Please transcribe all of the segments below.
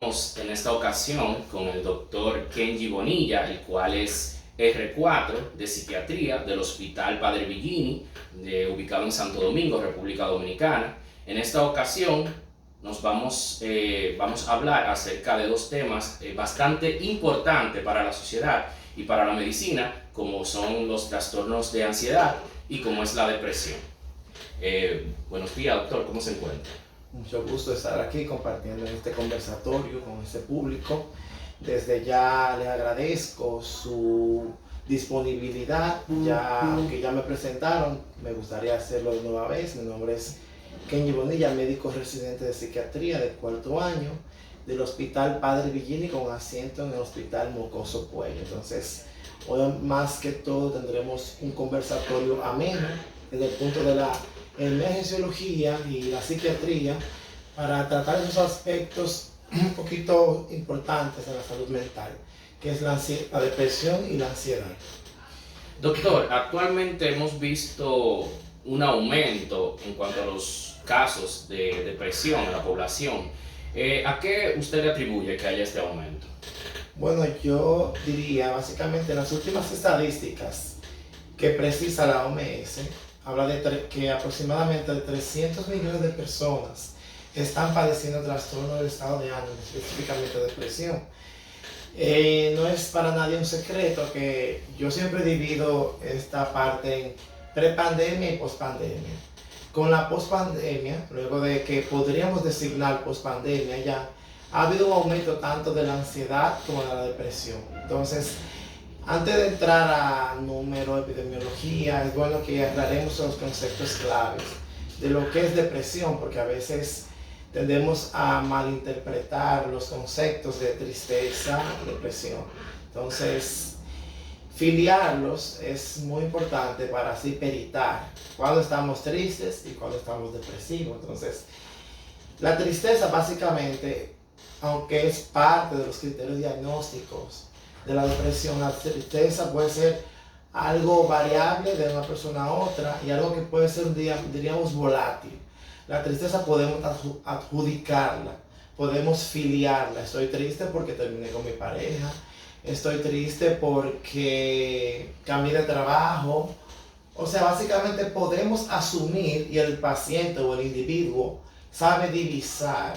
En esta ocasión con el doctor Kenji Bonilla, el cual es R4 de psiquiatría del Hospital Padre Villini, ubicado en Santo Domingo, República Dominicana. En esta ocasión vamos a hablar acerca de dos temas bastante importantes para la sociedad y para la medicina, como son los trastornos de ansiedad y como es la depresión. Buenos días, doctor, ¿cómo se encuentra? Mucho gusto estar aquí compartiendo en este conversatorio con este público. Desde ya le agradezco su disponibilidad, aunque ya me presentaron, me gustaría hacerlo de nueva vez. Mi nombre es Kenji Bonilla, médico residente de psiquiatría de cuarto año del Hospital Padre Villini con asiento en el Hospital Mocoso Puello. Entonces, hoy más que todo tendremos un conversatorio ameno desde el punto de la emergenciología y la psiquiatría para tratar esos aspectos un poquito importantes de la salud mental, que es la depresión y la ansiedad. Doctor, actualmente hemos visto un aumento en cuanto a los casos de depresión en la población. ¿A qué usted le atribuye que haya este aumento? Bueno, yo diría básicamente las últimas estadísticas que precisa la OMS habla de que aproximadamente 300 millones de personas están padeciendo trastorno del estado de ánimo, específicamente depresión. No es para nadie un secreto que yo siempre divido esta parte en prepandemia y pospandemia. Con la pospandemia, luego de que podríamos designar pospandemia ya, ha habido un aumento tanto de la ansiedad como de la depresión. Entonces, antes de entrar a número, epidemiología, es bueno que aclaremos los conceptos claves de lo que es depresión, porque a veces tendemos a malinterpretar los conceptos de tristeza, depresión. Entonces, filiarlos es muy importante para así peritar cuando estamos tristes y cuando estamos depresivos. Entonces, la tristeza básicamente, aunque es parte de los criterios diagnósticos de la depresión, la tristeza puede ser algo variable de una persona a otra y algo que puede ser, diríamos, volátil. La tristeza podemos adjudicarla, podemos filiarla. Estoy triste porque terminé con mi pareja, estoy triste porque cambié de trabajo. O sea, básicamente podemos asumir y el paciente o el individuo sabe divisar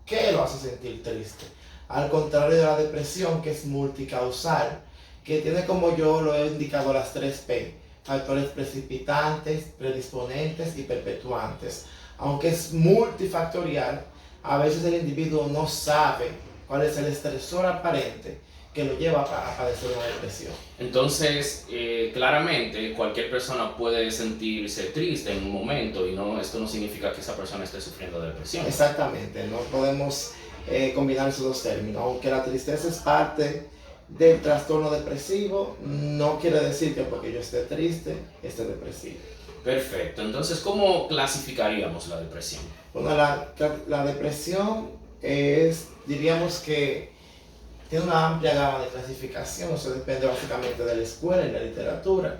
qué lo hace sentir triste. Al contrario de la depresión, que es multicausal, que tiene, como yo lo he indicado, las 3P, factores precipitantes, predisponentes y perpetuantes. Aunque es multifactorial, a veces el individuo no sabe cuál es el estresor aparente que lo lleva a padecer una depresión. Entonces, claramente cualquier persona puede sentirse triste en un momento y esto no significa que esa persona esté sufriendo de depresión. Exactamente, no podemos combinar esos dos términos. Aunque la tristeza es parte del trastorno depresivo, no quiere decir que porque yo esté triste, esté depresivo. Perfecto, entonces, ¿cómo clasificaríamos la depresión? Bueno, la depresión diríamos que tiene una amplia gama de clasificación, eso depende básicamente de la escuela y la literatura.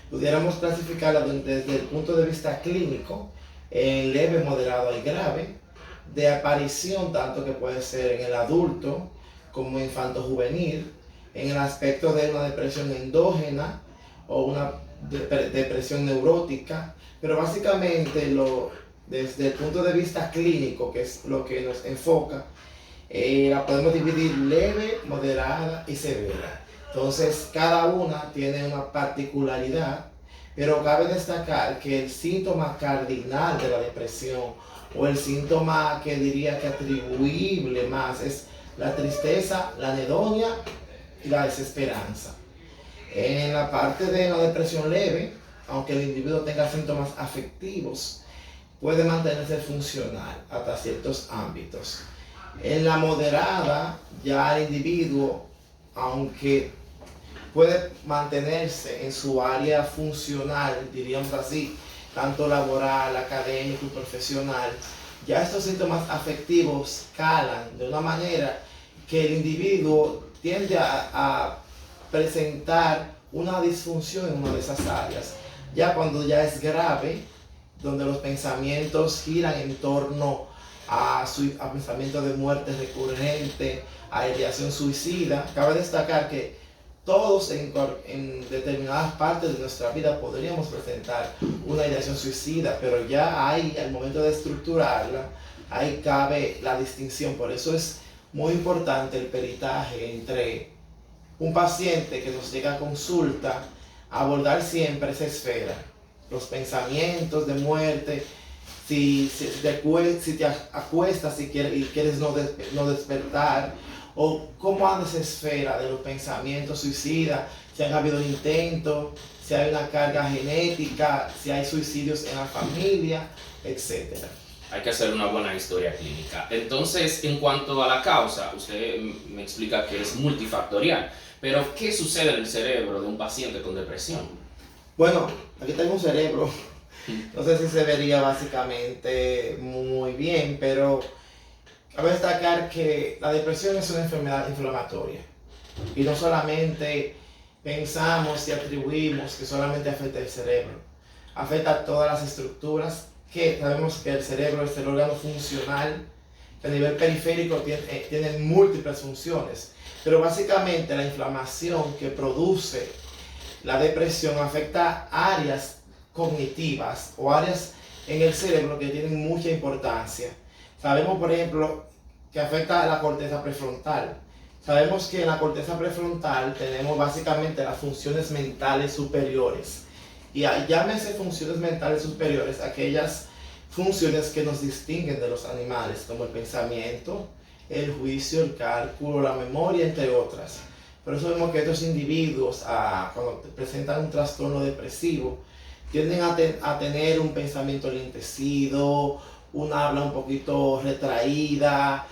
Pudiéramos clasificarla desde el punto de vista clínico, en leve, moderado y grave, de aparición tanto que puede ser en el adulto como infanto-juvenil, en el aspecto de una depresión endógena o una depresión neurótica, pero básicamente desde el punto de vista clínico, que es lo que nos enfoca, la podemos dividir leve, moderada y severa. Entonces, cada una tiene una particularidad, pero cabe destacar que el síntoma cardinal de la depresión o el síntoma que diría que atribuible más es la tristeza, la anedonia y la desesperanza. En la parte de la depresión leve, aunque el individuo tenga síntomas afectivos, puede mantenerse funcional hasta ciertos ámbitos. En la moderada, ya el individuo, aunque puede mantenerse en su área funcional, diríamos así, tanto laboral, académico y profesional, ya estos síntomas afectivos calan de una manera que el individuo tiende a presentar una disfunción en una de esas áreas. Ya cuando ya es grave, donde los pensamientos giran en torno a pensamiento de muerte recurrente, a ideación suicida. Cabe destacar que todos en determinadas partes de nuestra vida podríamos presentar una ideación suicida, pero ya ahí, al momento de estructurarla, ahí cabe la distinción. Por eso es muy importante el peritaje entre un paciente que nos llega a consulta, abordar siempre esa esfera, los pensamientos de muerte, si te acuestas y quieres no despertar, o cómo anda esa esfera de los pensamientos suicidas, si han habido intentos, si hay una carga genética, si hay suicidios en la familia, etc. Hay que hacer una buena historia clínica. Entonces, en cuanto a la causa, usted me explica que es multifactorial, pero ¿qué sucede en el cerebro de un paciente con depresión? Bueno, aquí tengo un cerebro, no sé si se vería básicamente muy bien, pero cabe destacar que la depresión es una enfermedad inflamatoria y no solamente pensamos y atribuimos que solamente afecta el cerebro, afecta a todas las estructuras, que sabemos que el cerebro es el órgano funcional, que a nivel periférico tiene múltiples funciones, pero básicamente la inflamación que produce la depresión afecta áreas cognitivas o áreas en el cerebro que tienen mucha importancia. Sabemos, por ejemplo, que afecta a la corteza prefrontal. Sabemos que en la corteza prefrontal tenemos básicamente las funciones mentales superiores. Y llámese funciones mentales superiores aquellas funciones que nos distinguen de los animales, como el pensamiento, el juicio, el cálculo, la memoria, entre otras. Por eso vemos que estos individuos, cuando presentan un trastorno depresivo, tienden a tener un pensamiento lentecido, un habla un poquito retraída.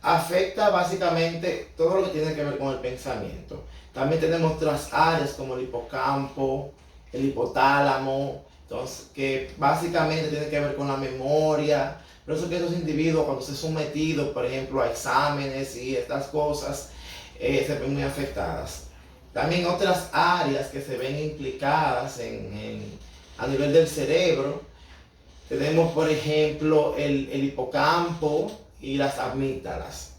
Afecta básicamente todo lo que tiene que ver con el pensamiento. También tenemos otras áreas como el hipocampo, el hipotálamo, entonces, que básicamente tiene que ver con la memoria. Por eso que estos individuos, cuando se son sometidos, por ejemplo, a exámenes y estas cosas, se ven muy afectadas. También otras áreas que se ven implicadas a nivel del cerebro, tenemos por ejemplo el hipocampo y las amígdalas.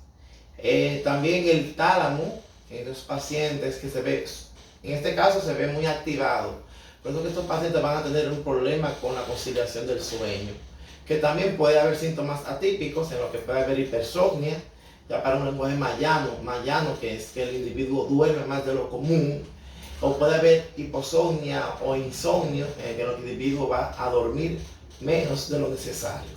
También el tálamo en los pacientes que en este caso se ve muy activado. Por eso que estos pacientes van a tener un problema con la conciliación del sueño. Que también puede haber síntomas atípicos en lo que puede haber hipersomnia, ya para un lenguaje mayano, que es que el individuo duerme más de lo común, o puede haber hiposomnia o insomnio, que el individuo va a dormir menos de lo necesario.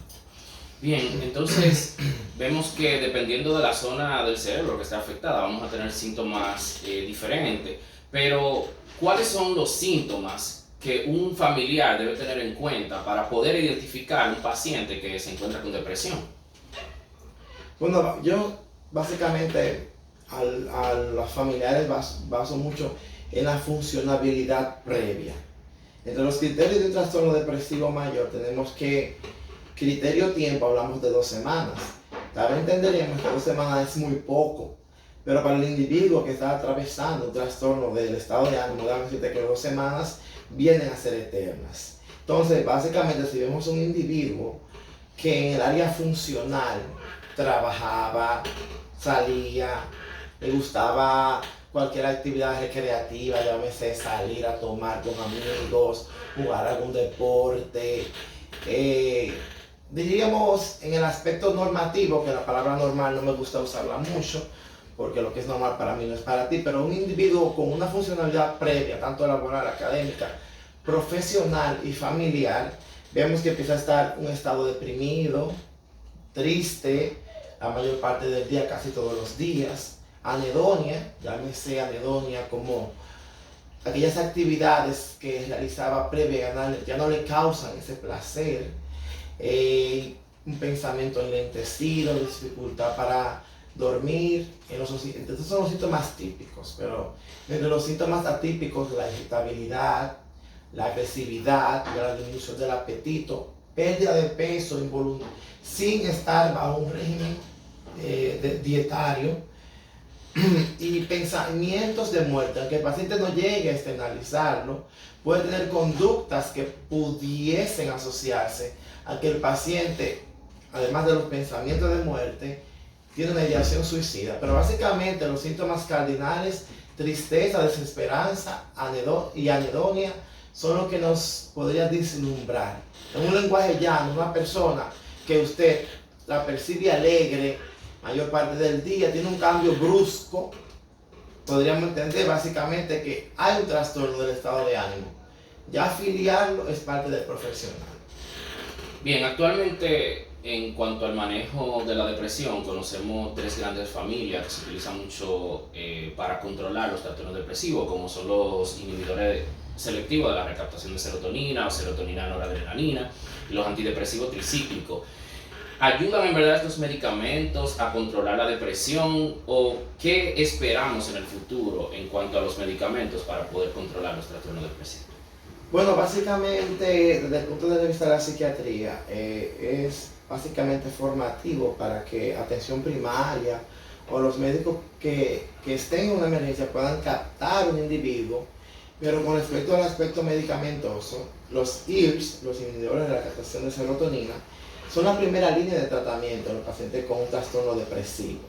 Bien, entonces vemos que dependiendo de la zona del cerebro que está afectada, vamos a tener síntomas diferentes, pero ¿cuáles son los síntomas que un familiar debe tener en cuenta para poder identificar un paciente que se encuentra con depresión? Bueno, yo básicamente a los familiares baso mucho en la funcionabilidad previa. Entre los criterios de un trastorno depresivo mayor tenemos que criterio tiempo, hablamos de 2 semanas. También entenderíamos que 2 semanas es muy poco, pero para el individuo que está atravesando un trastorno del estado de ánimo, déjame decirte que 2 semanas vienen a ser eternas. Entonces, básicamente, si vemos un individuo que en el área funcional trabajaba, salía, le gustaba cualquier actividad recreativa, llámese salir a tomar con amigos, jugar algún deporte, diríamos en el aspecto normativo, que la palabra normal no me gusta usarla mucho, porque lo que es normal para mí no es para ti, pero un individuo con una funcionalidad previa, tanto laboral, académica, profesional y familiar, vemos que empieza a estar en un estado deprimido, triste, la mayor parte del día, casi todos los días, anedonia, llámese anedonia como aquellas actividades que realizaba previa ya no le causan ese placer, un pensamiento enlentecido, dificultad para dormir. Entonces son los síntomas típicos, pero entre los síntomas atípicos, la irritabilidad, la agresividad, la disminución del apetito, pérdida de peso sin estar bajo un régimen dietario y pensamientos de muerte. Aunque el paciente no llegue a externalizarlo, puede tener conductas que pudiesen asociarse a que el paciente además de los pensamientos de muerte, tiene una ideación suicida. Pero básicamente los síntomas cardinales, tristeza, desesperanza y anedonia, son lo que nos podría vislumbrar. En un lenguaje llano, una persona que usted la percibe alegre mayor parte del día, tiene un cambio brusco, podríamos entender básicamente que hay un trastorno del estado de ánimo. Ya afiliarlo es parte del profesional. Bien, actualmente en cuanto al manejo de la depresión, conocemos tres grandes familias que se utilizan mucho para controlar los trastornos depresivos, como son los inhibidores selectivos de la recaptación de serotonina o serotonina noradrenalina y los antidepresivos tricíclicos. ¿Ayudan en verdad estos medicamentos a controlar la depresión o qué esperamos en el futuro en cuanto a los medicamentos para poder controlar los trastornos depresivos? Bueno, básicamente desde el punto de vista de la psiquiatría es básicamente formativo para que atención primaria o los médicos que estén en una emergencia puedan captar un individuo, pero con respecto al aspecto medicamentoso, los IRS, los inhibidores de la captación de serotonina, son la primera línea de tratamiento en los pacientes con un trastorno depresivo.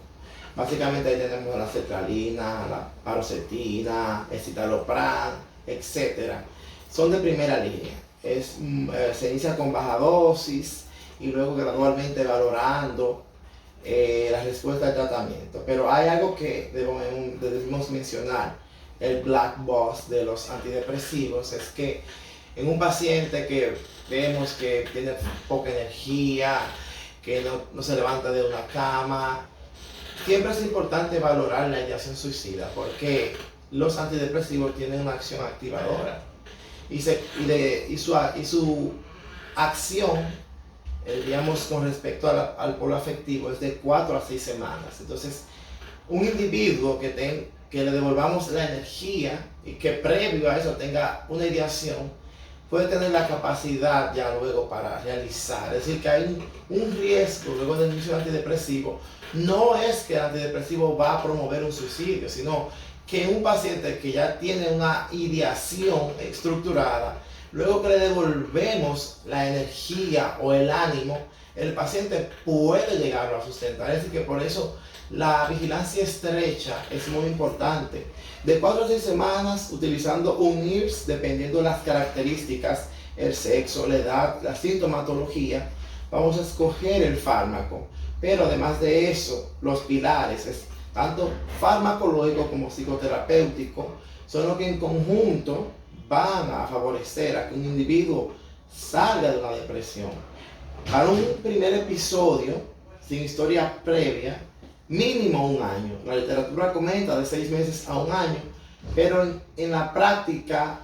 Básicamente ahí tenemos la sertralina, la paroxetina, el citalopram, etc. Son de primera línea. Se inicia con baja dosis y luego gradualmente valorando la respuesta al tratamiento. Pero hay algo que debemos mencionar, el black box de los antidepresivos, es que en un paciente que vemos que tiene poca energía, que no se levanta de una cama, siempre es importante valorar la ideación suicida porque los antidepresivos tienen una acción activadora y su acción, digamos, con respecto al polo afectivo es de 4 a 6 semanas. Entonces, un individuo que le devolvamos la energía y que previo a eso tenga una ideación, puede tener la capacidad ya luego para realizar. Es decir, que hay un riesgo luego del inicio del antidepresivo. No es que el antidepresivo va a promover un suicidio, sino que un paciente que ya tiene una ideación estructurada, luego que le devolvemos la energía o el ánimo, el paciente puede llegarlo a sustentar. Es decir, que por eso la vigilancia estrecha es muy importante. De 4 a 6 semanas, utilizando un IRS, dependiendo de las características, el sexo, la edad, la sintomatología, vamos a escoger el fármaco. Pero además de eso, los pilares, tanto farmacológico como psicoterapéutico, son los que en conjunto van a favorecer a que un individuo salga de una depresión. Para un primer episodio, sin historia previa, mínimo 1 año. La literatura comenta de 6 meses a 1 año, pero en la práctica,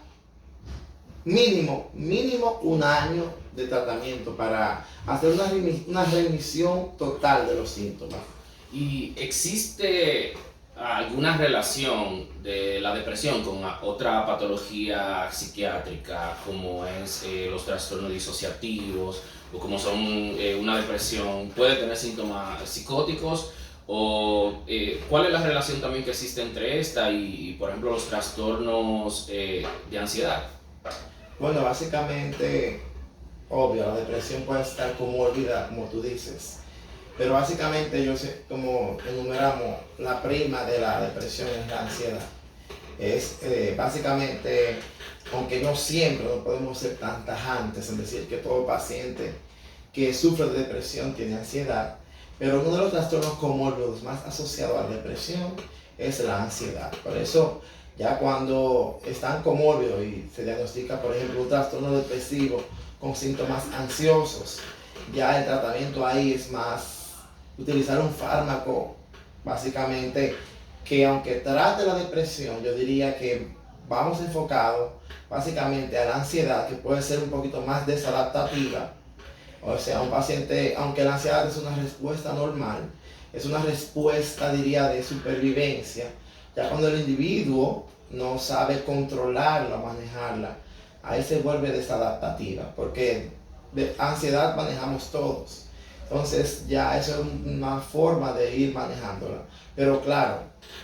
mínimo 1 año de tratamiento para hacer una remisión total de los síntomas. ¿Y existe alguna relación de la depresión con otra patología psiquiátrica como es los trastornos disociativos o como son una depresión? ¿Puede tener síntomas psicóticos? ¿O cuál es la relación también que existe entre esta y por ejemplo, los trastornos de ansiedad? Bueno, básicamente, obvio, la depresión puede estar comórbida, como tú dices. Pero básicamente, como enumeramos, la prima de la depresión es la ansiedad. Es básicamente, aunque no siempre no podemos ser tan tajantes en decir que todo paciente que sufre de depresión tiene ansiedad, pero uno de los trastornos comórbidos más asociados a la depresión es la ansiedad. Por eso, ya cuando están comórbidos y se diagnostica, por ejemplo, un trastorno depresivo con síntomas ansiosos, ya el tratamiento ahí es más utilizar un fármaco, básicamente, que aunque trate la depresión, yo diría que vamos enfocados básicamente a la ansiedad, que puede ser un poquito más desadaptativa. O sea, un paciente, aunque la ansiedad es una respuesta normal, es una respuesta, diría, de supervivencia. Ya cuando el individuo no sabe controlarla, manejarla, ahí se vuelve desadaptativa, porque de ansiedad manejamos todos. Entonces ya eso es una forma de ir manejándola. Pero claro,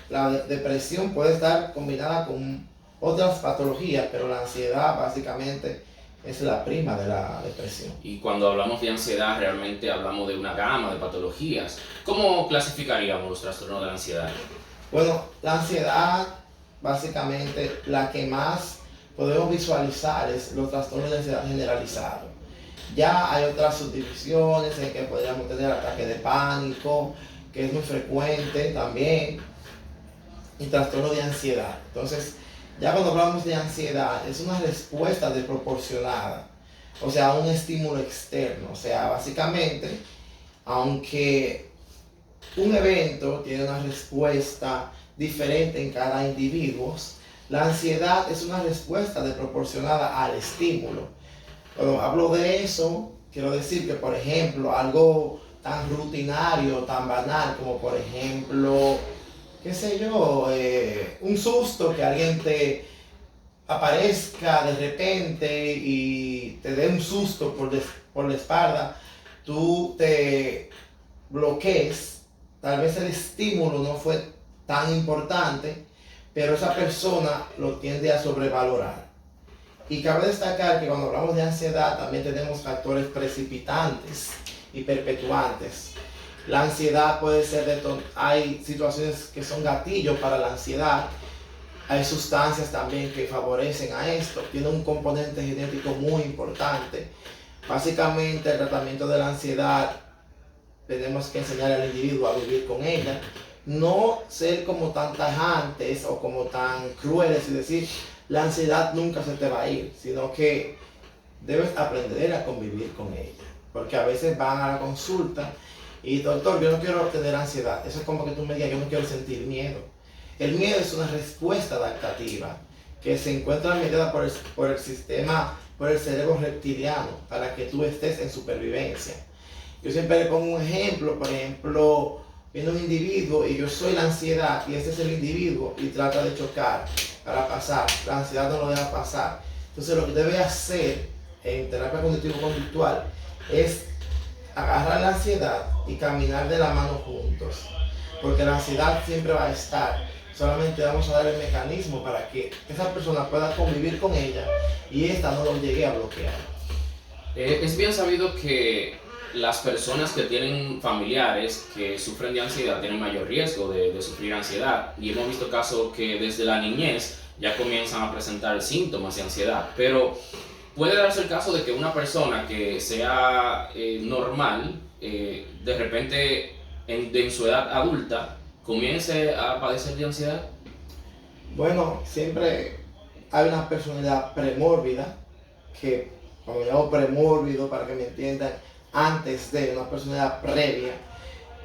la depresión puede estar combinada con otras patologías, pero la ansiedad básicamente es la prima de la depresión. Y cuando hablamos de ansiedad, realmente hablamos de una gama de patologías. ¿Cómo clasificaríamos los trastornos de la ansiedad? Bueno, la ansiedad, básicamente, la que más podemos visualizar es los trastornos de ansiedad generalizados. Ya hay otras subdivisiones en que podríamos tener ataque de pánico, que es muy frecuente también, y trastorno de ansiedad. Entonces, ya cuando hablamos de ansiedad, es una respuesta desproporcionada, o sea, a un estímulo externo. O sea, básicamente, aunque un evento tiene una respuesta diferente en cada individuo, la ansiedad es una respuesta desproporcionada al estímulo. Cuando hablo de eso, quiero decir que, por ejemplo, algo tan rutinario, tan banal, como por ejemplo, qué sé yo, un susto, que alguien te aparezca de repente y te dé un susto por la espalda, tú te bloquees, tal vez el estímulo no fue tan importante, pero esa persona lo tiende a sobrevalorar. Y cabe destacar que cuando hablamos de ansiedad también tenemos factores precipitantes y perpetuantes. La ansiedad puede ser hay situaciones que son gatillos para la ansiedad, hay sustancias también que favorecen a esto, tiene un componente genético muy importante. Básicamente el tratamiento de la ansiedad tenemos que enseñar al individuo a vivir con ella, no ser como tan tajantes o como tan crueles y decir la ansiedad nunca se te va a ir, sino que debes aprender a convivir con ella, porque a veces van a la consulta y doctor, yo no quiero tener ansiedad. Eso es como que tú me digas, yo no quiero sentir miedo. El miedo es una respuesta adaptativa que se encuentra mediada por el sistema, por el cerebro reptiliano, para que tú estés en supervivencia. Yo siempre le pongo un ejemplo, por ejemplo, viene un individuo y yo soy la ansiedad y este es el individuo y trata de chocar para pasar. La ansiedad no lo deja pasar. Entonces lo que debe hacer en terapia cognitivo-conductual es agarrar la ansiedad y caminar de la mano juntos, porque la ansiedad siempre va a estar. Solamente vamos a dar el mecanismo para que esa persona pueda convivir con ella y esta no lo llegue a bloquear. Es bien sabido que las personas que tienen familiares que sufren de ansiedad tienen mayor riesgo de sufrir ansiedad, y hemos visto casos que desde la niñez ya comienzan a presentar síntomas de ansiedad, pero puede darse el caso de que una persona que sea normal, de repente en su edad adulta, comience a padecer de ansiedad. Bueno, siempre hay una personalidad premórbida, que como llamo premórbido para que me entiendan, antes de una personalidad previa,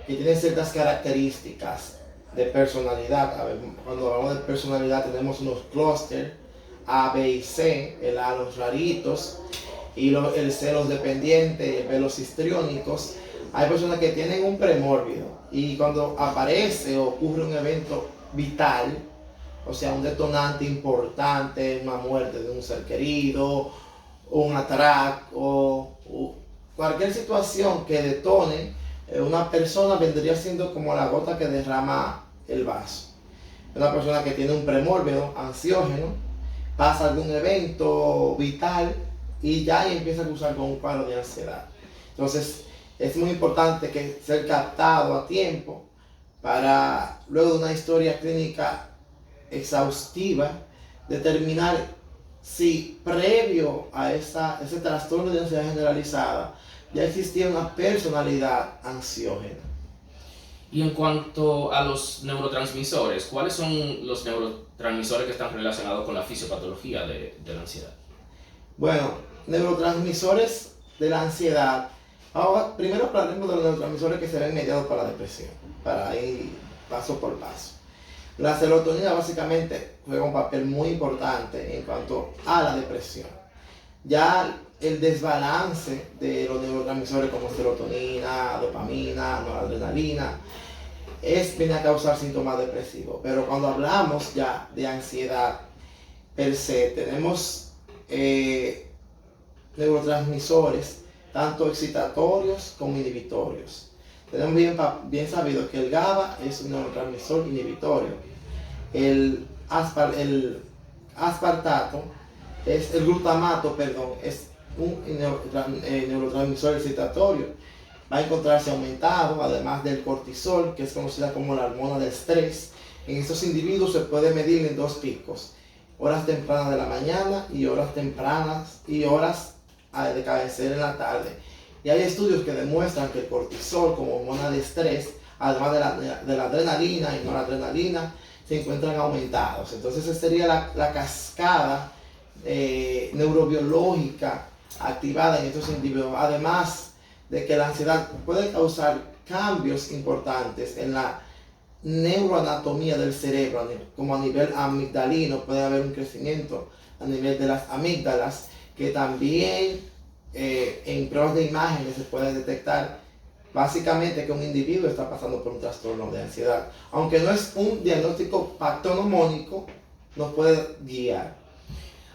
que tiene ciertas características de personalidad. A ver, cuando hablamos de personalidad tenemos unos clústeres A, B y C, el A los raritos y el C los dependientes, el B los histriónicos. Hay personas que tienen un premórbido y cuando aparece o ocurre un evento vital, o sea, un detonante importante, una muerte de un ser querido, un atraco o cualquier situación que detone una persona, vendría siendo como la gota que derrama el vaso. Una persona que tiene un premórbido ansiógeno, pasa algún evento vital y ya empieza a cruzar con un cuadro de ansiedad. Entonces, es muy importante que ser captado a tiempo para, luego de una historia clínica exhaustiva, determinar si previo a ese trastorno de ansiedad generalizada ya existía una personalidad ansiógena. Y en cuanto a los neurotransmisores, ¿cuáles son los neurotransmisores que están relacionados con la fisiopatología de la ansiedad? Bueno, neurotransmisores de la ansiedad. Ahora, primero hablaremos de los neurotransmisores que se ven mediados por la depresión, para ir paso por paso. La serotonina básicamente juega un papel muy importante en cuanto a la depresión. Ya el desbalance de los neurotransmisores como serotonina, dopamina, noradrenalina, viene a causar síntomas depresivos. Pero cuando hablamos ya de ansiedad per se, tenemos neurotransmisores tanto excitatorios como inhibitorios. Tenemos bien sabido que el GABA es un neurotransmisor inhibitorio. El aspartato es el glutamato, perdón, es un neurotransmisor excitatorio. Va a encontrarse aumentado, además del cortisol, que es conocida como la hormona del estrés. En estos individuos se puede medir en dos picos: horas tempranas de la mañana y horas tempranas y horas de cabecera en la tarde. Y hay estudios que demuestran que el cortisol como hormona de estrés, además de la adrenalina y noradrenalina, se encuentran aumentados. Entonces esa sería la cascada neurobiológica activada en estos individuos, además de que la ansiedad puede causar cambios importantes en la neuroanatomía del cerebro, como a nivel amigdalino. Puede haber un crecimiento a nivel de las amígdalas, que también en pruebas de imágenes se puede detectar básicamente que un individuo está pasando por un trastorno de ansiedad. Aunque no es un diagnóstico patognomónico, nos puede guiar.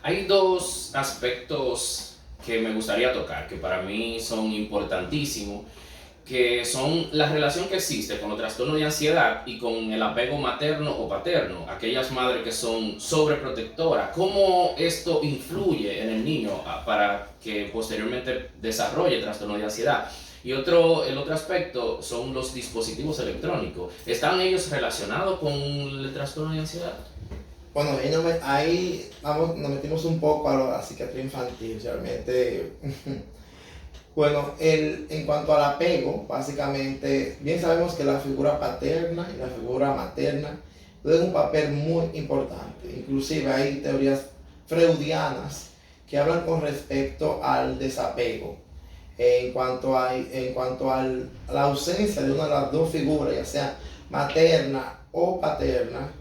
Hay dos aspectos que me gustaría tocar, que para mí son importantísimos, que son la relación que existe con los trastornos de ansiedad y con el apego materno o paterno, aquellas madres que son sobreprotectoras, cómo esto influye en el niño para que posteriormente desarrolle trastorno de ansiedad. Y el otro aspecto son los dispositivos electrónicos. ¿Están ellos relacionados con el trastorno de ansiedad? Bueno, ahí nos metimos un poco a la psiquiatría infantil, realmente. Bueno, en cuanto al apego, básicamente, bien sabemos que la figura paterna y la figura materna juegan un papel muy importante. Inclusive hay teorías freudianas que hablan con respecto al desapego. En cuanto a la ausencia de una de las dos figuras, ya sea materna o paterna,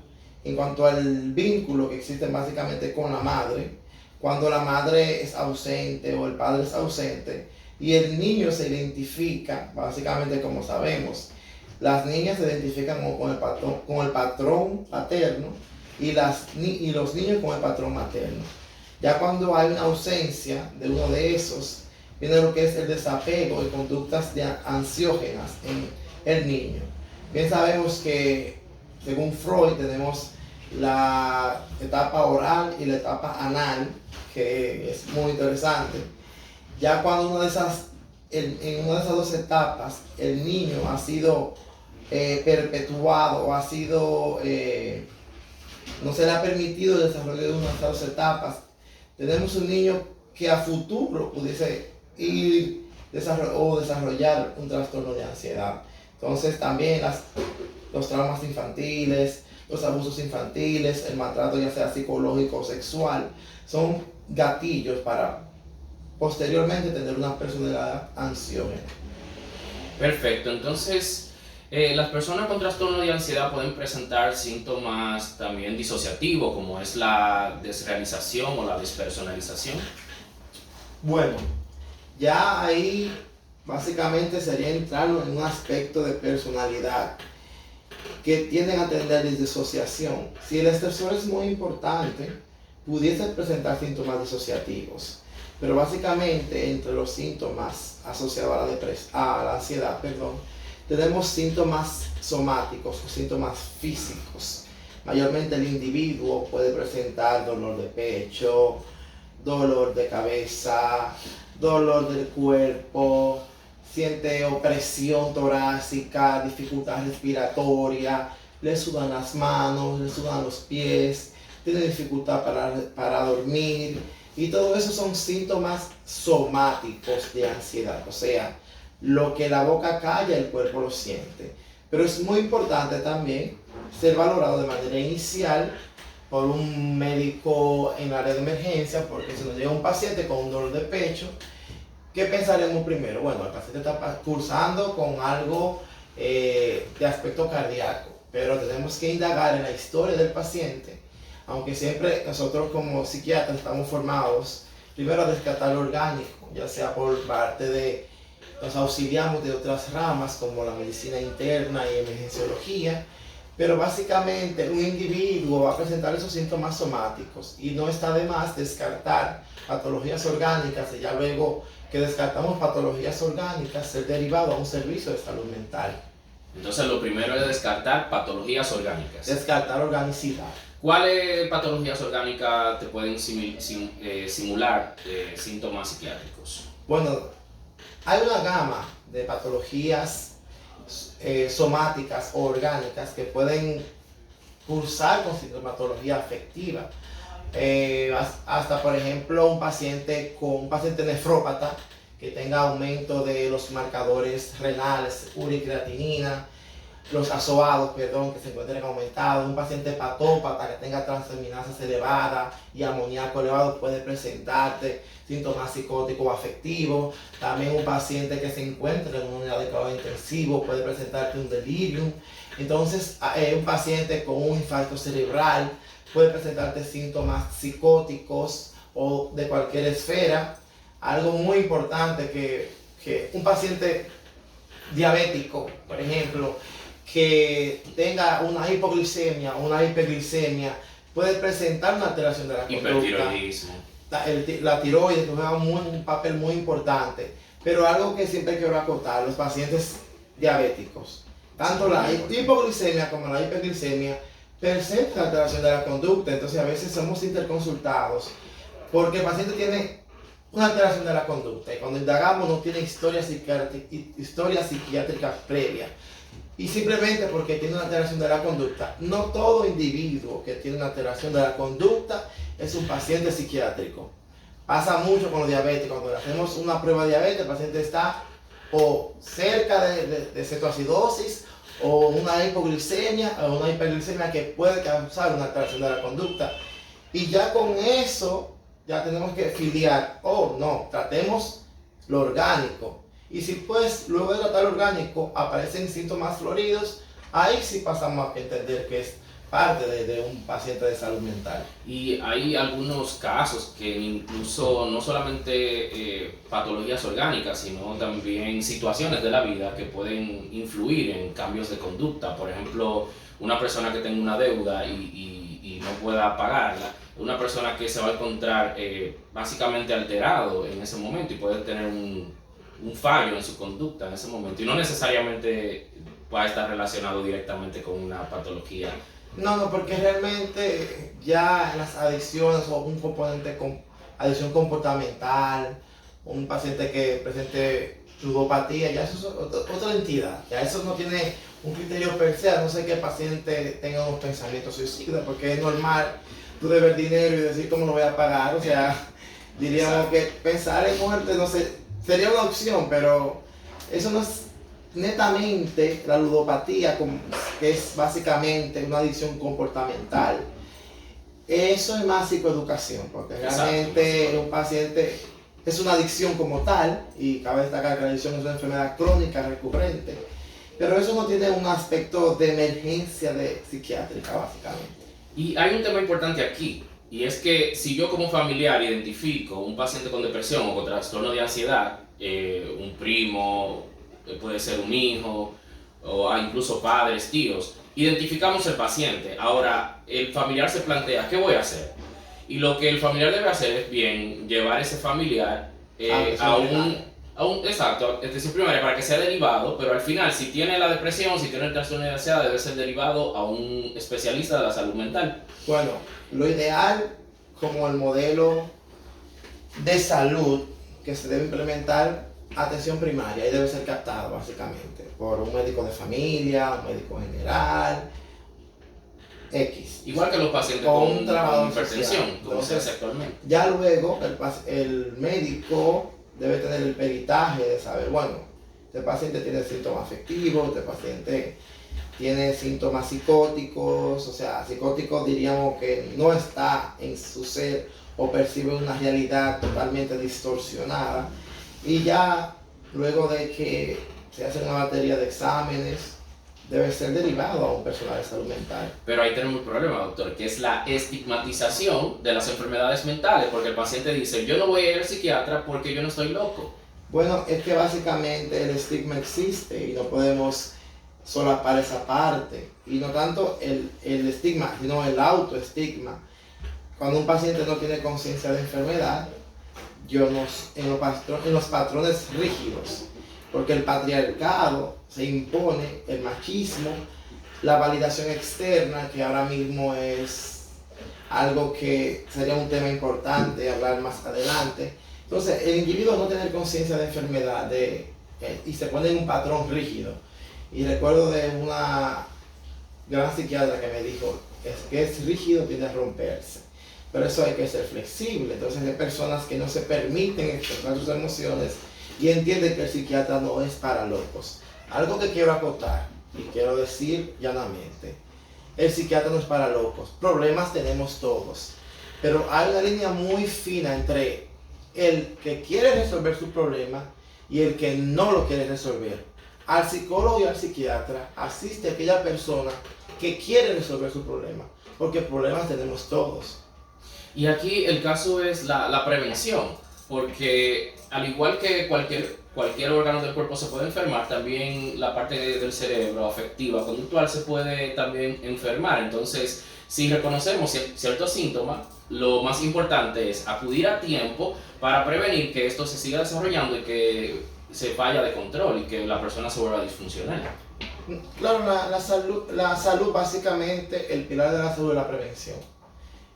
en cuanto al vínculo que existe básicamente con la madre, cuando la madre es ausente o el padre es ausente y el niño se identifica, básicamente como sabemos, las niñas se identifican con el patrón paterno y los niños con el patrón materno. Ya cuando hay una ausencia de uno de esos, viene lo que es el desapego y conductas ansiógenas en el niño. Bien sabemos que, según Freud, tenemos la etapa oral y la etapa anal, que es muy interesante. Ya cuando en una de esas dos etapas el niño ha sido perpetuado o ha sido, no se le ha permitido el desarrollo de una de esas dos etapas, tenemos un niño que a futuro pudiese ir o desarrollar un trastorno de ansiedad. Entonces también los traumas infantiles, los abusos infantiles, el maltrato ya sea psicológico o sexual, son gatillos para posteriormente tener una personalidad ansiógena. Perfecto, entonces las personas con trastorno de ansiedad pueden presentar síntomas también disociativos, como es la desrealización o la despersonalización. Bueno, ya ahí básicamente sería entrar en un aspecto de personalidad que tienden a tener disociación. Si el estresor es muy importante, pudiese presentar síntomas disociativos. Pero básicamente entre los síntomas asociados a la ansiedad, tenemos síntomas somáticos o síntomas físicos. Mayormente el individuo puede presentar dolor de pecho, dolor de cabeza, dolor del cuerpo, siente opresión torácica, dificultad respiratoria, le sudan las manos, le sudan los pies, tiene dificultad para dormir, y todo eso son síntomas somáticos de ansiedad, o sea, lo que la boca calla, el cuerpo lo siente. Pero es muy importante también ser valorado de manera inicial por un médico en el área de emergencia, porque si nos llega un paciente con un dolor de pecho, ¿qué pensaremos primero? Bueno, el paciente está cursando con algo de aspecto cardíaco, pero tenemos que indagar en la historia del paciente, aunque siempre nosotros como psiquiatras estamos formados primero a descartar lo orgánico, ya sea por parte de, nos auxiliamos de otras ramas como la medicina interna y emergenciología, pero básicamente un individuo va a presentar esos síntomas somáticos y no está de más descartar patologías orgánicas, y ya luego que descartamos patologías orgánicas, ser derivado a un servicio de salud mental. Entonces lo primero es descartar patologías orgánicas. Descartar organicidad. ¿Cuáles patologías orgánicas te pueden simular síntomas psiquiátricos? Bueno, hay una gama de patologías somáticas o orgánicas que pueden cursar con sintomatología afectiva. Hasta por ejemplo un paciente nefrópata que tenga aumento de los marcadores renales, uricreatinina, los azoados, perdón, que se encuentren aumentados. Un paciente hepatópata que tenga transaminasas elevadas y amoníaco elevado puede presentarte síntomas psicóticos o afectivos. También un paciente que se encuentre en una unidad de cuidado intensivo puede presentarte un delirium. Entonces, un paciente con un infarto cerebral puede presentarte síntomas psicóticos o de cualquier esfera. Algo muy importante que un paciente diabético, por ejemplo, que tenga una hipoglicemia o una hiperglicemia, puede presentar una alteración de la conducta. Hipertiroidismo. La tiroides que juega un papel muy importante. Pero algo que siempre quiero acotar, los pacientes diabéticos, tanto la hipoglicemia como la hiperglicemia, presentan alteración de la conducta. Entonces a veces somos interconsultados porque el paciente tiene una alteración de la conducta y cuando indagamos no tiene historia psiquiátrica previa. Y simplemente porque tiene una alteración de la conducta, no todo individuo que tiene una alteración de la conducta es un paciente psiquiátrico. Pasa mucho con los diabéticos. Cuando le hacemos una prueba de diabetes, el paciente está o cerca de cetoacidosis o una hipoglicemia o una hiperglicemia que puede causar una alteración de la conducta. Y ya con eso, ya tenemos que filiar, no, tratemos lo orgánico. Y si pues luego de tratar lo orgánico aparecen síntomas floridos, ahí sí pasamos a entender que es parte de un paciente de salud mental. Y hay algunos casos que incluso no solamente patologías orgánicas, sino también situaciones de la vida que pueden influir en cambios de conducta. Por ejemplo, una persona que tenga una deuda y no pueda pagarla, una persona que se va a encontrar básicamente alterado en ese momento y puede tener un fallo en su conducta en ese momento y no necesariamente va a estar relacionado directamente con una patología. No, porque realmente ya en las adicciones o un componente con adicción comportamental, un paciente que presente ludopatía, ya eso es otra entidad, ya eso no tiene un criterio per se, no sé que el paciente tenga unos pensamientos suicidas, porque es normal tú deber dinero y decir cómo lo voy a pagar, o sea, diríamos que pensar en muerte, no sé, sería una opción, pero eso no es netamente la ludopatía, que es básicamente una adicción comportamental. Eso es más psicoeducación, porque realmente un paciente es una adicción como tal, y cabe destacar que la adicción es una enfermedad crónica recurrente, pero eso no tiene un aspecto de emergencia psiquiátrica básicamente. Y hay un tema importante aquí, y es que si yo como familiar identifico un paciente con depresión o con trastorno de ansiedad, un primo, puede ser un hijo, o incluso padres, tíos, identificamos el paciente. Ahora, el familiar se plantea, ¿qué voy a hacer? Y lo que el familiar debe hacer es bien llevar ese familiar exacto, atención primaria para que sea derivado, pero al final, si tiene la depresión, si tiene el trastorno de ansiedad, debe ser derivado a un especialista de la salud mental. Bueno, lo ideal, como el modelo de salud que se debe implementar, atención primaria, y debe ser captado básicamente por un médico de familia, un médico general, X. Igual que los pacientes con hipertensión, como se hace actualmente. Ya luego el médico debe tener el peritaje de saber, bueno, este paciente tiene síntomas afectivos, este paciente tiene síntomas psicóticos, o sea, psicóticos diríamos que no está en su ser o percibe una realidad totalmente distorsionada. Y ya luego de que se hace una batería de exámenes, debe ser derivado a un personal de salud mental. Pero ahí tenemos un problema, doctor, que es la estigmatización de las enfermedades mentales, porque el paciente dice, yo no voy a ir al psiquiatra porque yo no estoy loco. Bueno, es que básicamente el estigma existe y no podemos solapar esa parte. Y no tanto el estigma, sino el autoestigma. Cuando un paciente no tiene conciencia de enfermedad, en los patrones rígidos porque el patriarcado se impone, el machismo, la validación externa, que ahora mismo es algo que sería un tema importante hablar más adelante. Entonces, el individuo no tener conciencia de enfermedad y se pone en un patrón rígido. Y recuerdo de una gran psiquiatra que me dijo que es rígido tiende a romperse. Pero eso hay que ser flexible. Entonces hay personas que no se permiten expresar sus emociones y entienden que el psiquiatra no es para locos. Algo que quiero acotar y quiero decir llanamente, el psiquiatra no es para locos. Problemas tenemos todos. Pero hay una línea muy fina entre el que quiere resolver su problema y el que no lo quiere resolver. Al psicólogo y al psiquiatra asiste aquella persona que quiere resolver su problema, porque problemas tenemos todos. Y aquí el caso es la prevención, porque al igual que cualquier órgano del cuerpo se puede enfermar, también la parte del cerebro afectiva, conductual, se puede también enfermar. Entonces, si reconocemos ciertos síntomas, lo más importante es acudir a tiempo para prevenir que esto se siga desarrollando y que se vaya de control y que la persona se vuelva disfuncional. Claro, la salud básicamente, el pilar de la salud es la prevención.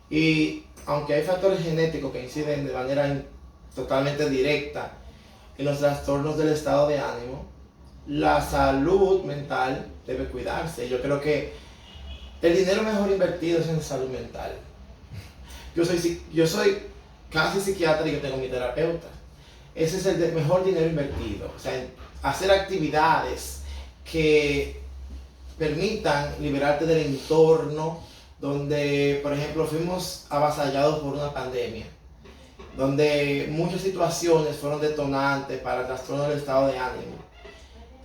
Y aunque hay factores genéticos que inciden de manera totalmente directa en los trastornos del estado de ánimo, la salud mental debe cuidarse. Yo creo que el dinero mejor invertido es en salud mental. Yo soy casi psiquiatra y yo tengo mi terapeuta. Ese es el mejor dinero invertido. O sea, hacer actividades que permitan liberarte del entorno donde, por ejemplo, fuimos avasallados por una pandemia, donde muchas situaciones fueron detonantes para el trastorno del estado de ánimo.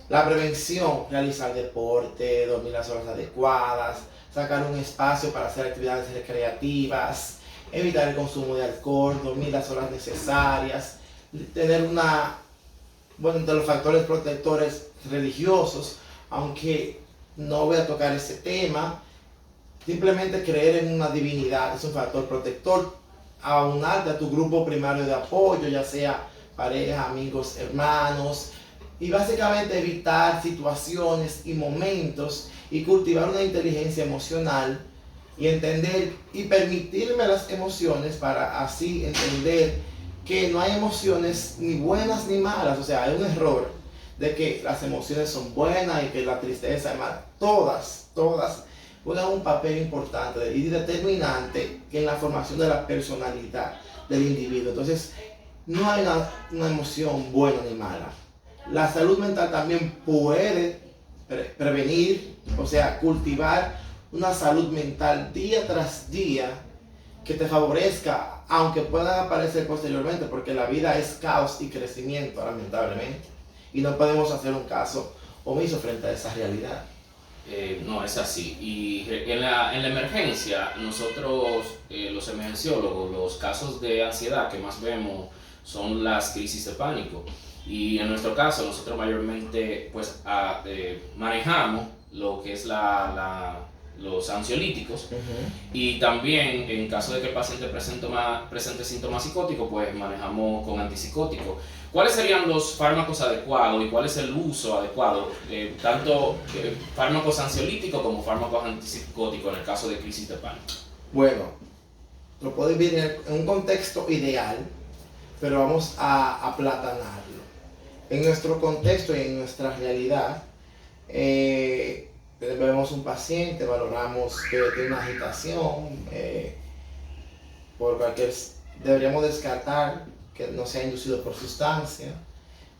La prevención, realizar deporte, dormir las horas adecuadas, sacar un espacio para hacer actividades recreativas, evitar el consumo de alcohol, dormir las horas necesarias, tener entre los factores protectores religiosos, aunque no voy a tocar ese tema, simplemente creer en una divinidad es un factor protector, aunarte a tu grupo primario de apoyo, ya sea pareja, amigos, hermanos, y básicamente evitar situaciones y momentos y cultivar una inteligencia emocional y entender y permitirme las emociones para así entender que no hay emociones ni buenas ni malas. O sea, hay un error de que las emociones son buenas y que la tristeza es mala. Todas juegan un papel importante y determinante en la formación de la personalidad del individuo. Entonces, no hay una emoción buena ni mala. La salud mental también puede prevenir, o sea, cultivar una salud mental día tras día que te favorezca, aunque puedan aparecer posteriormente, porque la vida es caos y crecimiento, lamentablemente, y no podemos hacer un caso omiso frente a esa realidad. No es así. Y en la emergencia, nosotros, los emergenciólogos, los casos de ansiedad que más vemos son las crisis de pánico. Y en nuestro caso, nosotros mayormente pues, manejamos lo que es los ansiolíticos. Y también, en caso de que el paciente presente síntomas psicóticos, pues manejamos con antipsicóticos. ¿Cuáles serían los fármacos adecuados y cuál es el uso adecuado, tanto fármacos ansiolíticos como fármacos antipsicóticos en el caso de crisis de pánico? Bueno, lo puedo dividir en un contexto ideal, pero vamos a aplatanarlo. En nuestro contexto y en nuestra realidad, vemos un paciente, valoramos que tiene una agitación, deberíamos descartar que no sea inducido por sustancia.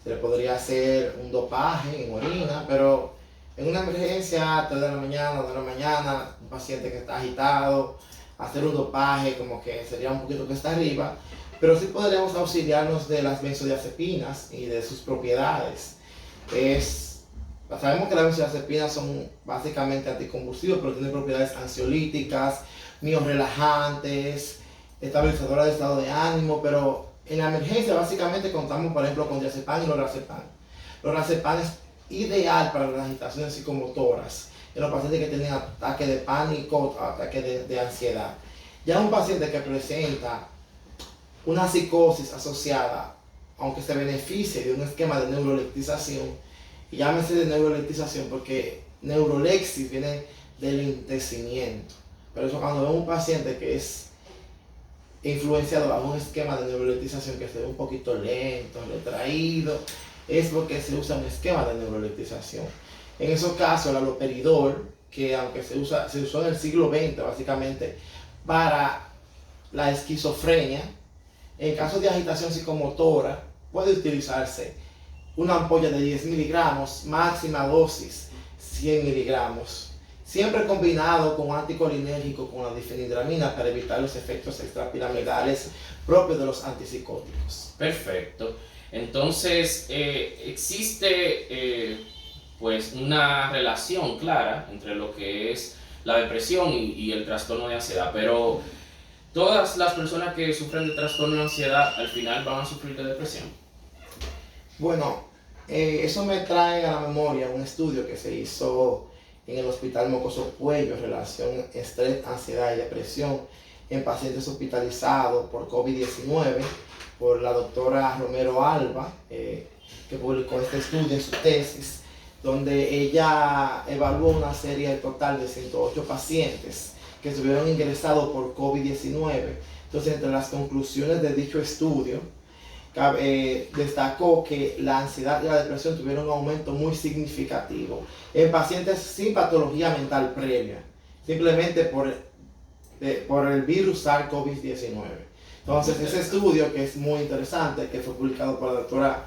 Se le podría hacer un dopaje en orina, pero en una emergencia, 3 de la mañana, 2 de la mañana, un paciente que está agitado, hacer un dopaje como que sería un poquito que está arriba, pero sí podríamos auxiliarnos de las benzodiazepinas y de sus propiedades. Sabemos que las benzodiazepinas son básicamente anticonvulsivos, pero tienen propiedades ansiolíticas, miorrelajantes, estabilizadoras de estado de ánimo, pero en la emergencia básicamente contamos, por ejemplo, con diazepam y lorazepam. Lorazepam es ideal para las agitaciones psicomotoras en los pacientes que tienen ataques de pánico, ataques de ansiedad. Ya un paciente que presenta una psicosis asociada aunque se beneficie de un esquema de neuroleptización, y llámese de neuroleptización porque neurolexis viene del entecimiento. Por eso cuando vemos un paciente que es influenciado bajo un esquema de neuroleptización que se ve un poquito lento, retraído, es porque se usa un esquema de neuroleptización. En esos casos, el haloperidol, que aunque se usó en el siglo XX básicamente para la esquizofrenia, en caso de agitación psicomotora, puede utilizarse una ampolla de 10 miligramos, máxima dosis 100 miligramos, siempre combinado con anticolinérgico con la difenhidramina para evitar los efectos extrapiramidales propios de los antipsicóticos. Perfecto. Entonces, existe pues una relación clara entre lo que es la depresión y el trastorno de ansiedad, pero todas las personas que sufren de trastorno de ansiedad al final van a sufrir de depresión. Bueno, eso me trae a la memoria un estudio que se hizo en el Hospital Mocoso Puello en relación estrés, ansiedad y depresión en pacientes hospitalizados por COVID-19 por la doctora Romero Alba, que publicó este estudio en su tesis, donde ella evaluó una serie total de 108 pacientes que estuvieron ingresados por COVID-19. Entonces, entre las conclusiones de dicho estudio, destacó que la ansiedad y la depresión tuvieron un aumento muy significativo en pacientes sin patología mental previa, simplemente por el virus SARS-CoV-19. Entonces, ese estudio, que es muy interesante, que fue publicado por la doctora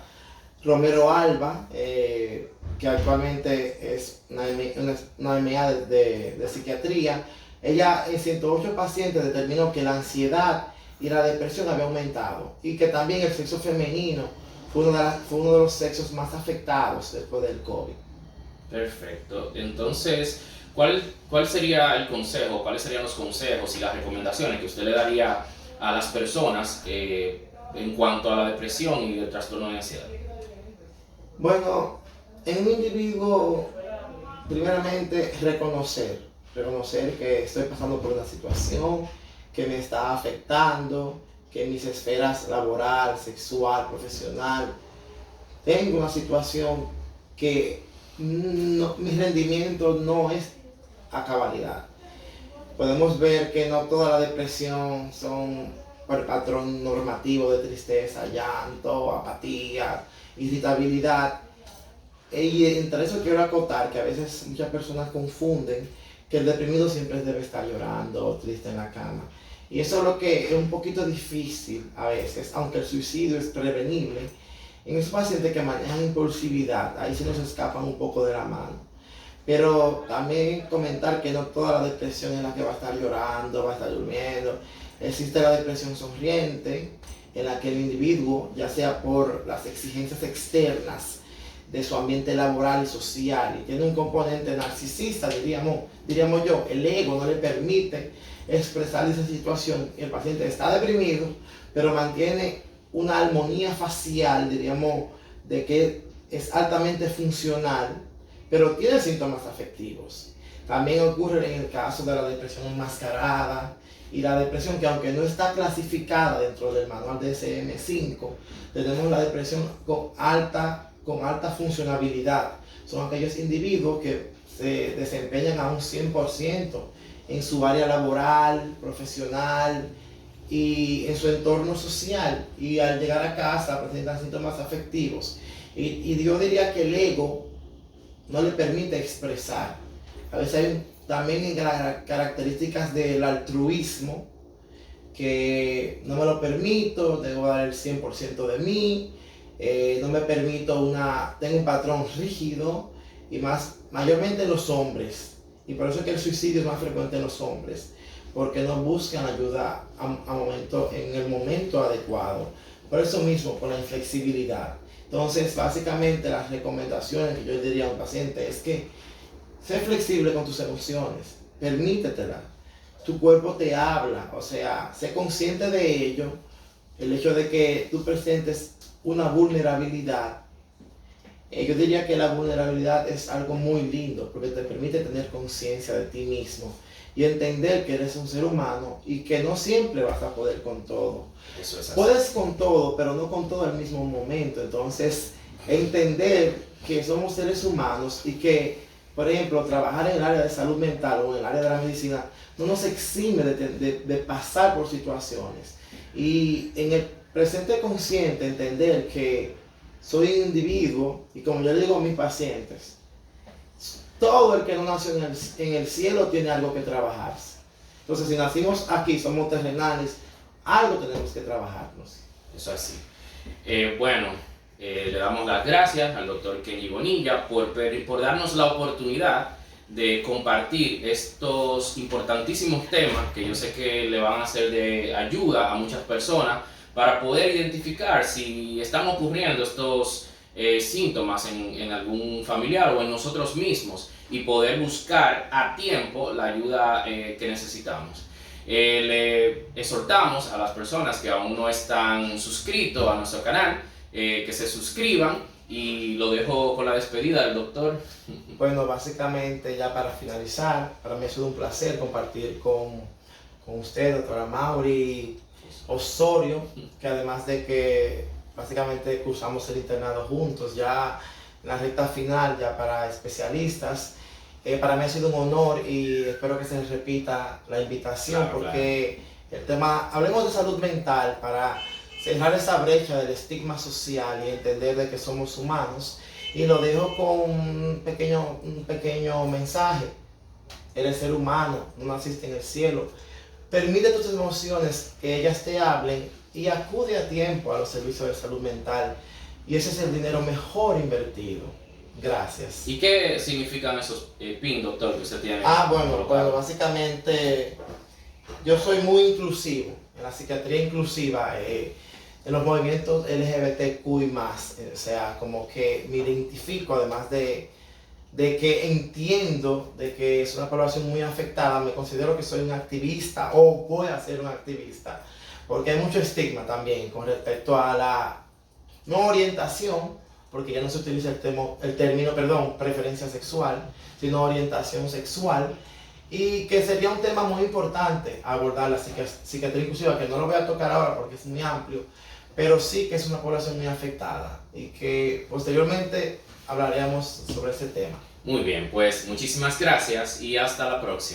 Romero Alba, que actualmente es una MA de psiquiatría, ella en 108 pacientes determinó que la ansiedad y la depresión había aumentado y que también el sexo femenino fue uno de los sexos más afectados después del COVID. Perfecto. Entonces, ¿cuál sería el consejo, cuáles serían los consejos y las recomendaciones que usted le daría a las personas en cuanto a la depresión y el trastorno de ansiedad? Bueno, en un individuo, primeramente reconocer que estoy pasando por una situación que me está afectando, que mis esferas laboral, sexual, profesional, tengo una situación que mi rendimiento no es a cabalidad. Podemos ver que no toda la depresión son por patrón normativo de tristeza, llanto, apatía, irritabilidad. Y entre eso quiero acotar que a veces muchas personas confunden que el deprimido siempre debe estar llorando o triste en la cama. Y eso es lo que es un poquito difícil a veces, aunque el suicidio es prevenible. En esos pacientes que manejan impulsividad, ahí se nos escapan un poco de la mano. Pero también comentar que no toda la depresión es la que va a estar llorando, va a estar durmiendo. Existe la depresión sonriente, en la que el individuo, ya sea por las exigencias externas de su ambiente laboral y social, y tiene un componente narcisista, diríamos yo, el ego no le permite expresar esa situación, y el paciente está deprimido, pero mantiene una armonía facial, diríamos, de que es altamente funcional, pero tiene síntomas afectivos. También ocurre en el caso de la depresión enmascarada y la depresión que, aunque no está clasificada dentro del manual DSM-5, tenemos la depresión con alta funcionabilidad. Son aquellos individuos que se desempeñan a un 100% en su área laboral, profesional y en su entorno social, y al llegar a casa presentan síntomas afectivos. Y yo diría que el ego no le permite expresar. A veces hay también características del altruismo, que no me lo permito, debo dar el 100% de mí, no me permito tengo un patrón rígido, y mayormente en los hombres. Y por eso es que el suicidio es más frecuente en los hombres, porque no buscan ayuda en el momento adecuado. Por eso mismo, por la inflexibilidad. Entonces, básicamente las recomendaciones que yo diría a un paciente es que sé flexible con tus emociones, permítetela. Tu cuerpo te habla, o sea, sé consciente de ello. El hecho de que tú presentes una vulnerabilidad Yo diría que la vulnerabilidad es algo muy lindo porque te permite tener conciencia de ti mismo y entender que eres un ser humano y que no siempre vas a poder con todo. Eso es así. Puedes con todo, pero no con todo al mismo momento. Entonces, entender que somos seres humanos y que, por ejemplo, trabajar en el área de salud mental o en el área de la medicina no nos exime de pasar por situaciones. Y en el presente consciente, entender que soy un individuo y como yo le digo a mis pacientes, todo el que no nació en el cielo tiene algo que trabajarse. Entonces, si nacimos aquí, somos terrenales, algo tenemos que trabajarnos. Eso así. Bueno, le damos las gracias al doctor Kenji Bonilla por darnos la oportunidad de compartir estos importantísimos temas que yo sé que le van a ser de ayuda a muchas personas para poder identificar si están ocurriendo estos síntomas en algún familiar o en nosotros mismos y poder buscar a tiempo la ayuda que necesitamos. Le exhortamos a las personas que aún no están suscritos a nuestro canal que se suscriban y lo dejo con la despedida del doctor. Bueno, básicamente ya para finalizar, para mí ha sido un placer compartir con usted, doctora Mauri Osorio, que además de que básicamente cursamos el internado juntos, ya en la recta final, ya para especialistas, para mí ha sido un honor y espero que se repita la invitación, Claro, porque el tema, hablemos de salud mental para cerrar esa brecha del estigma social y entender de que somos humanos. Y lo dejo con un pequeño mensaje. Eres ser humano, no naciste en el cielo. Permite tus emociones que ellas te hablen y acude a tiempo a los servicios de salud mental. Y ese es el dinero mejor invertido. Gracias. ¿Y qué significan esos PIN, doctor, que usted tiene? Bueno, básicamente yo soy muy inclusivo en la psiquiatría inclusiva, en los movimientos LGBTQI+, o sea, como que me identifico, además de que entiendo de que es una población muy afectada, me considero que soy un activista o voy a ser un activista, porque hay mucho estigma también con respecto a la no orientación, porque ya no se utiliza el término, preferencia sexual, sino orientación sexual, y que sería un tema muy importante abordar la psiquiatría inclusiva, que no lo voy a tocar ahora porque es muy amplio, pero sí que es una población muy afectada y que posteriormente hablaremos sobre ese tema. Muy bien, pues muchísimas gracias y hasta la próxima.